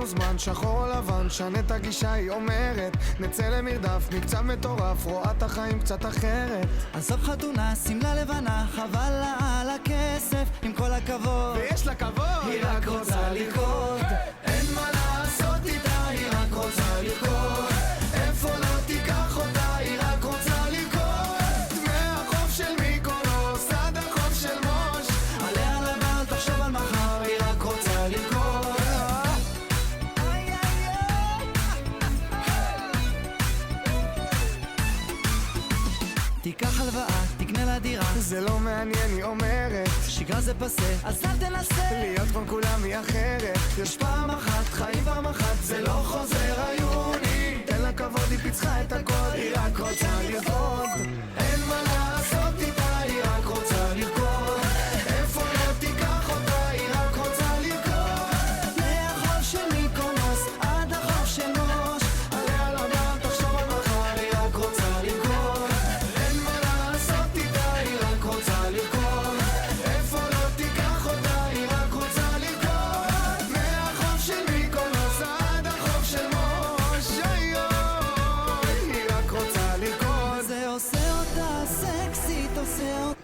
לנו זמן, שחור או לבן, שנה את הגישה, היא אומרת נצא למרדף, מקצב מטורף, רואה את החיים קצת אחרת. עזוב חתונה, שמלה לבנה, חבל לה על הכסף, עם כל הכבוד ויש לה כבוד, היא רק רוצה לרקוד. אין מה לעשות איתה, היא רק רוצה לרקוד. איפה לא תיקח אותה, היא רק רוצה לרקוד. דמי החוף של מיקונוס עד החוף של מוש, עליה לבן, תחשוב על מחר, היא רק רוצה לרקוד. תיקח הלוואה, תקנה לה דירה, זה לא מעניין, היא אומרת שגרה זה פסה, אז אל תנסה להיות כמו כולם היא אחרת. יש פעם אחת, חיים פעם אחת, זה לא חוזר היוני. תן לה כבוד, היא פיצחה את הקוד, היא רק רוצה לרקוד. אין מה לעשות איתה, היא רק רוצה לרקוד. איפה לא תיקח אותה, היא רק רוצה לרקוד. מהחוף של מיקונוס עד החוף של מוש, עליה לבן, תחשוב על מחר, היא רק רוצה לרקוד. אין מה לעשות איתה, היא רק רוצה לרקוד. איפה לא תיקח אותה, היא רק רוצה לרקוד. מהחוף של מיקונוס עד החוף של מוש, אוי אוי, היא רק רוצה לרקוד. זה עושה אותה סקסית, עושה אותה